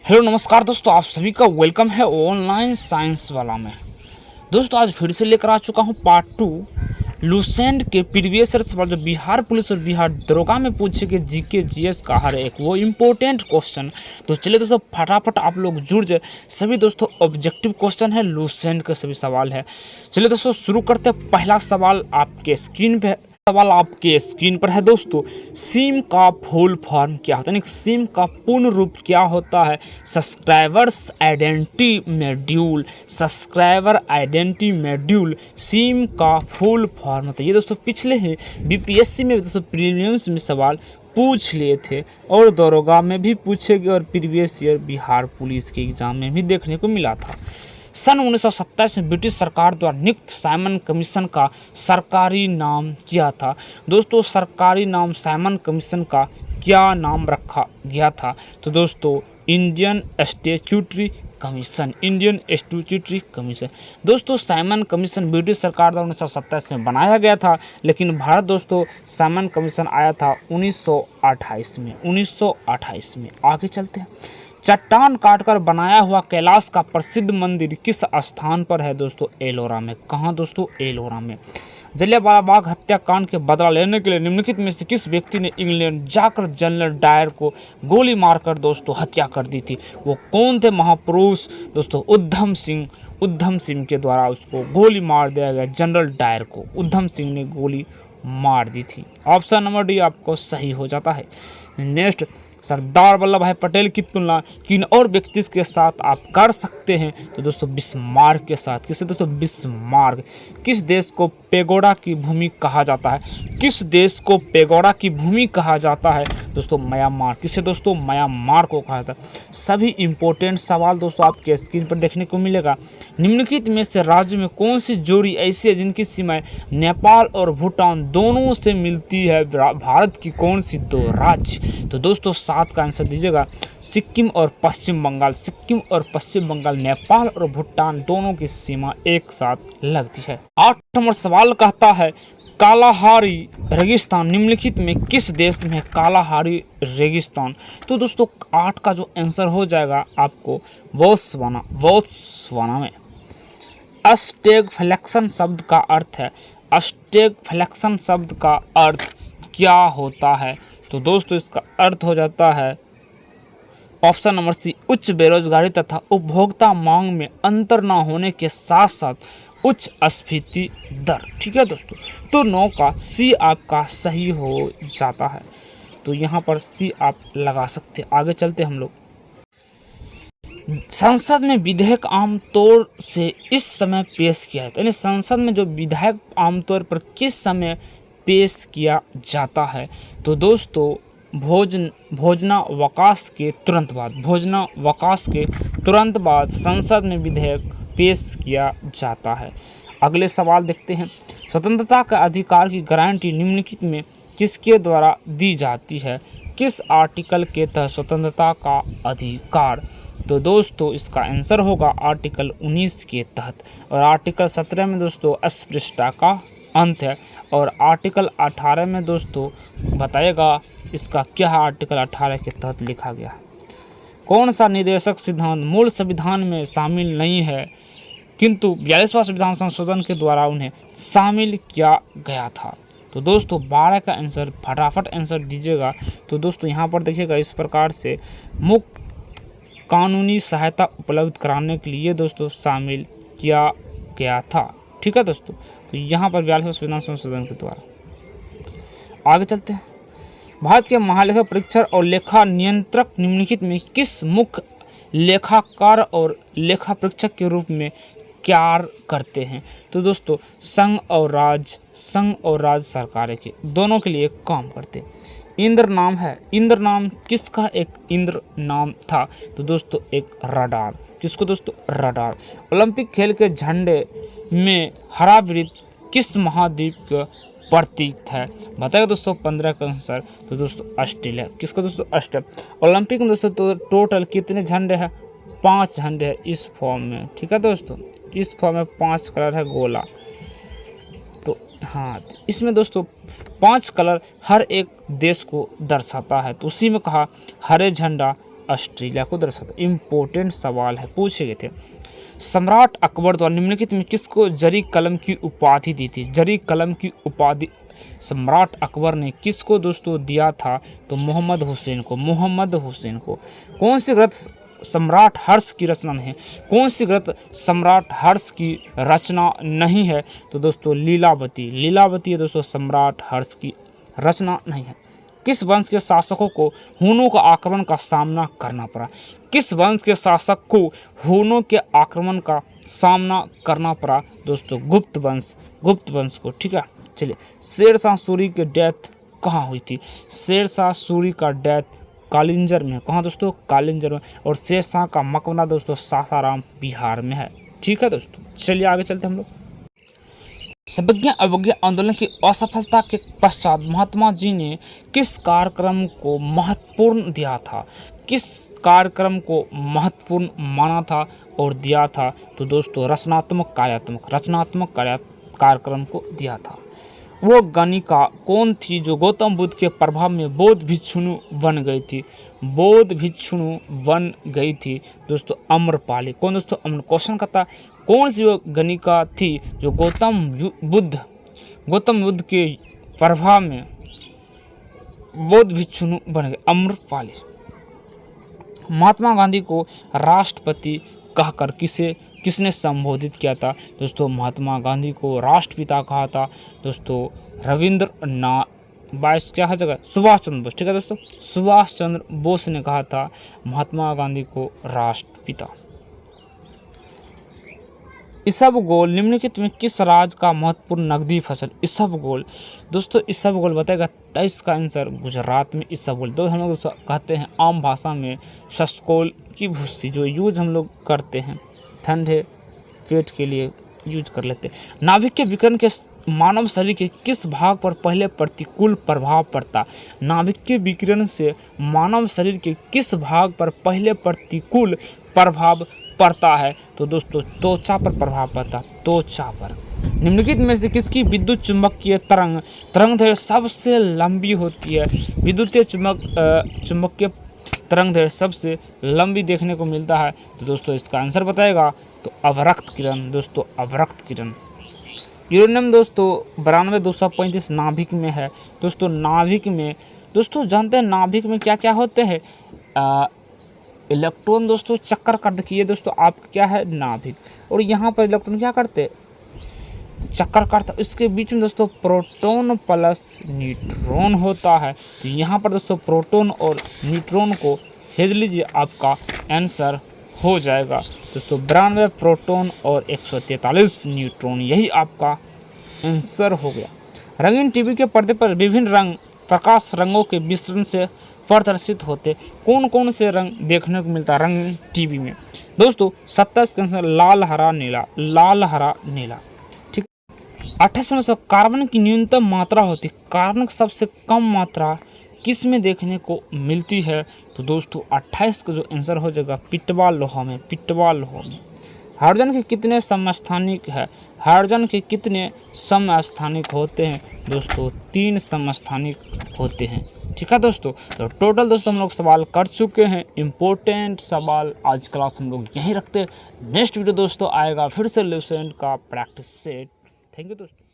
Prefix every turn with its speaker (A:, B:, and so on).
A: Hello नमस्कार दोस्तों, आप सभी का वेलकम है ऑनलाइन साइंस वाला में। दोस्तों आज फिर से लेकर आ चुका हूं पार्ट 2 लूसेंट के प्रीवियस ईयर सवाल जो बिहार पुलिस और बिहार दरोगा में पूछे गए जीके जीएस का हर एक वो इम्पोर्टेंट क्वेश्चन। तो चलिए दोस्तों फटाफट आप लोग जुड़ जाए। सभी दोस्तों ऑब्जेक्टिव क्वेश्चन है, लूसेंट के सभी सवाल है। चलिए दोस्तों शुरू करते हैं। पहला सवाल आपके स्क्रीन पे है दोस्तों। सिम का फुल फॉर्म क्या होता है, यानी सिम का पूर्ण रूप क्या होता है? सब्सक्राइबर आइडेंटिटी मॉड्यूल सिम का फुल फॉर्म होता है। ये दोस्तों पिछले ही बीपीएससी में दोस्तों प्रीलिम्स में सवाल पूछ लिए थे और दरोगा में भी पूछे गए और प्रीवियस ईयर बिहार पुलिस के एग्जाम में भी देखने को मिला था। सन 1927 में ब्रिटिश सरकार द्वारा नियुक्त साइमन कमीशन का सरकारी नाम क्या था? दोस्तों सरकारी नाम साइमन कमीशन का क्या नाम रखा गया था? तो दोस्तों इंडियन स्टैट्यूटरी कमीशन। दोस्तों साइमन कमीशन ब्रिटिश सरकार द्वारा 1927 में बनाया गया था, लेकिन भारत दोस्तों साइमन कमीशन आया था 1928 में। आगे चलते हैं। चट्टान काटकर बनाया हुआ कैलाश का प्रसिद्ध मंदिर किस स्थान पर है? दोस्तों एलोरा में। कहाँ दोस्तों? एलोरा में। जलियांवाला बाग हत्याकांड के बदला लेने के लिए निम्नलिखित में से किस व्यक्ति ने इंग्लैंड जाकर जनरल डायर को गोली मारकर दोस्तों हत्या कर दी थी? वो कौन थे महापुरुष? दोस्तों उधम सिंह के द्वारा उसको गोली मार दिया गया। जनरल डायर को उधम सिंह ने गोली मार दी थी। ऑप्शन नंबर डी आपको सही हो जाता है। नेक्स्ट, सरदार वल्लभ भाई पटेल की तुलना किन और व्यक्ति के साथ आप कर सकते हैं? तो दोस्तों बिस्मार्क के साथ। किससे दोस्तों? बिस्मार्क। किस देश को पेगोडा की भूमि कहा जाता है? किस देश को पेगोडा की भूमि कहा जाता है? दोस्तों म्यांमार। किससे दोस्तों? म्यांमार को कहा जाता है। सभी इंपॉर्टेंट सवाल दोस्तों आपके स्क्रीन पर देखने को मिलेगा। निम्नलिखित में से राज्य में कौन सी जोड़ी ऐसी है जिनकी सीमाएं नेपाल और भूटान दोनों से मिलती है? भारत की कौन सी दो राज्य? तो दोस्तों 7 का आंसर दीजिएगा। सिक्किम और पश्चिम बंगाल नेपाल और भूटान दोनों की सीमा एक साथ लगती है। 8 नंबर सवाल कहता है कालाहारी रेगिस्तान निम्नलिखित में किस देश में है? कालाहारी रेगिस्तान। तो दोस्तों 8 का जो आंसर हो जाएगा आपको बोत्सवाना में। स्टैगफ्लैक्शन शब्द का अर्थ है। स्टैगफ्लैक्शन शब्द का अर्थ क्या होता है? तो दोस्तों इसका अर्थ हो जाता है ऑप्शन नंबर सी, उच्च बेरोजगारी तथा उपभोक्ता मांग में अंतर न होने के साथ साथ उच्च स्फीति दर। ठीक है दोस्तों, तो 9 का सी आपका सही हो जाता है। तो यहाँ पर सी आप लगा सकते हैं। आगे चलते हम लोग। संसद में विधेयक आमतौर से इस समय पेश किया जाता है, यानी संसद में जो विधेयक आमतौर पर किस समय पेश किया जाता है? तो दोस्तों भोजनावकाश के तुरंत बाद संसद में विधेयक पेश किया जाता है। अगले सवाल देखते हैं। स्वतंत्रता का अधिकार की गारंटी निम्नलिखित में किसके द्वारा दी जाती है? किस आर्टिकल के तहत स्वतंत्रता का अधिकार? तो दोस्तों इसका आंसर होगा आर्टिकल 19 के तहत। और आर्टिकल 17 में दोस्तों अस्पृश्यता का अंत है। और आर्टिकल 18 में दोस्तों बताइएगा इसका क्या है? आर्टिकल 18 के तहत लिखा गया कौन सा निदेशक सिद्धांत मूल संविधान में शामिल नहीं है किंतु 42वां संविधान संशोधन के द्वारा उन्हें शामिल किया गया था? तो दोस्तों 12 का आंसर फटाफट आंसर दीजिएगा। तो दोस्तों यहाँ पर देखिएगा इस प्रकार से मुफ्त कानूनी सहायता उपलब्ध कराने के लिए दोस्तों शामिल किया गया था। ठीक है दोस्तों, तो यहाँ पर 42वां संविधान संशोधन के द्वारा। आगे चलते हैं। भारत के महालेखा परीक्षक और लेखा नियंत्रक निम्नलिखित में किस मुख्य लेखाकार और लेखा परीक्षक के रूप में कार्य करते हैं? तो दोस्तों संघ और राज्य सरकारें के दोनों के लिए काम करते हैं। इंद्र नाम है। इंद्र नाम किसका एक इंद्र नाम था? तो दोस्तों एक रडार। किसको दोस्तों? रडार। ओलंपिक खेल के झंडे में हरा वृत्त किस महाद्वीप का प्रतीक है? बताइए दोस्तों 15 का आंसर। तो दोस्तों ऑस्ट्रेलिया। किसको दोस्तों? ऑस्ट्रेलिया। ओलंपिक में दोस्तों तो टोटल कितने झंडे हैं? 5 झंडे हैं इस फॉर्म में। ठीक है दोस्तों, इस फॉर्म में 5 कलर है गोला। तो हाँ, इसमें दोस्तों 5 कलर हर एक देश को दर्शाता है। तो उसी में कहा हरे झंडा ऑस्ट्रेलिया को दर्शाता है। इम्पोर्टेंट सवाल है, पूछे गए थे। सम्राट अकबर द्वारा निम्नलिखित में किसको जरी कलम की उपाधि दी थी? जरी कलम की उपाधि सम्राट अकबर ने किसको दोस्तों दिया था? तो मोहम्मद हुसैन को। मोहम्मद हुसैन को। कौन सी ग्रंथ सम्राट हर्ष की रचना नहीं है? कौन सी ग्रंथ सम्राट हर्ष की रचना नहीं है? तो दोस्तों लीलावती। लीलावती है दोस्तों सम्राट हर्ष की रचना नहीं है। किस वंश के शासकों को हूनों का आक्रमण का सामना करना पड़ा? किस वंश के शासक को हूनों के आक्रमण का सामना करना पड़ा? दोस्तों गुप्त वंश। गुप्त वंश को। ठीक है, चलिए। शेरशाह सूरी की डेथ कहाँ हुई थी? शेरशाह सूरी का डेथ कालिंजर में। कहाँ दोस्तों? कालिंजर में। और शेरशाह का मकबरा दोस्तों सासाराम बिहार में है। ठीक है दोस्तों, चलिए आगे चलते हम लोग। सर्वज्ञ अवज्ञा आंदोलन की असफलता के पश्चात महात्मा जी ने किस कार्यक्रम को महत्वपूर्ण दिया था? किस कार्यक्रम को महत्वपूर्ण माना था और दिया था? तो दोस्तों रचनात्मक कार्यक्रम को दिया था। वो गणिका कौन थी जो गौतम बुद्ध के प्रभाव में बौद्ध भिक्षुणु बन गई थी? बौद्ध भिक्षुणु बन गई थी दोस्तों अम्रपाली। कौन दोस्तों? अम्र। क्वेश्चन करता कौन सी वो गणिका थी जो गौतम बुद्ध के प्रभाव में बौद्ध भिक्षुणु बन गए? अम्रपाली। महात्मा गांधी को राष्ट्रपति कहकर किसने संबोधित किया था? दोस्तों महात्मा गांधी को राष्ट्रपिता कहा था दोस्तों सुभाष चंद्र बोस। ठीक है दोस्तों, सुभाष चंद्र बोस ने कहा था महात्मा गांधी को राष्ट्रपिता। इसबगोल निम्नलिखित में किस राज्य का महत्वपूर्ण नकदी फसल? इसबगोल दोस्तों इसबगोल बताएगा 23 का आंसर गुजरात में इसबगोल। तो हम लोग कहते हैं आम भाषा में शशकोल की भूसी, जो यूज हम लोग करते हैं ठंडे पेट के लिए यूज कर लेते हैं। नाभिक के विकिरण के मानव शरीर के किस भाग पर पहले प्रतिकूल प्रभाव पड़ता? नाभिक के विकिरण से मानव शरीर के किस भाग पर पहले प्रतिकूल प्रभाव पड़ता है? तो दोस्तों त्वचा पर प्रभाव पड़ता, त्वचा पर। निम्नलिखित में से किसकी विद्युत चुंबकीय तरंग दैर्घ्य सबसे लंबी होती है? विद्युतीय चुंबकीय तरंग दैर्घ्य सबसे लंबी देखने को मिलता है। तो दोस्तों इसका आंसर बताएगा तो अवरक्त किरण। दोस्तों अवरक्त किरण। यूरेनियम दोस्तों 92-235 नाभिक में है। दोस्तों नाभिक में दोस्तों जानते हैं नाभिक में क्या क्या होते हैं? इलेक्ट्रॉन दोस्तों चक्कर कर देखिए दोस्तों आपका क्या है नाभिक, और यहाँ पर इलेक्ट्रॉन क्या करते? चक्कर काटता। इसके बीच में दोस्तों प्रोटॉन प्लस न्यूट्रॉन होता है। तो यहाँ पर दोस्तों प्रोटॉन और न्यूट्रॉन को हेज लीजिए, आपका आंसर हो जाएगा दोस्तों 92 प्रोटॉन और 143 न्यूट्रॉन, यही आपका आंसर हो गया। रंगीन टीवी के पर्दे पर विभिन्न रंग प्रकाश रंगों के मिश्रण से प्रदर्शित होते। कौन कौन से रंग देखने को मिलता है रंगीन टीवी में? दोस्तों 27 का आंसर लाल हरा नीला, लाल हरा नीला। ठीक। 28 में कार्बन की न्यूनतम मात्रा होती, कार्बन की सबसे कम मात्रा किस में देखने को मिलती है? तो दोस्तों 28 का जो आंसर हो जाएगा पिटवा लोहा में, पिटवा लोहा में। हाइड्रोजन के कितने समस्थानिक है? हाइड्रोजन के कितने समस्थानिक होते हैं? दोस्तों 3 समस्थानिक होते हैं। ठीक है दोस्तों, तो टोटल दोस्तों हम लोग सवाल कर चुके हैं। इम्पोर्टेंट सवाल आज क्लास हम लोग यहीं रखते हैं। नेक्स्ट वीडियो दोस्तों आएगा फिर से लेसन का प्रैक्टिस सेट। थैंक यू दोस्तों।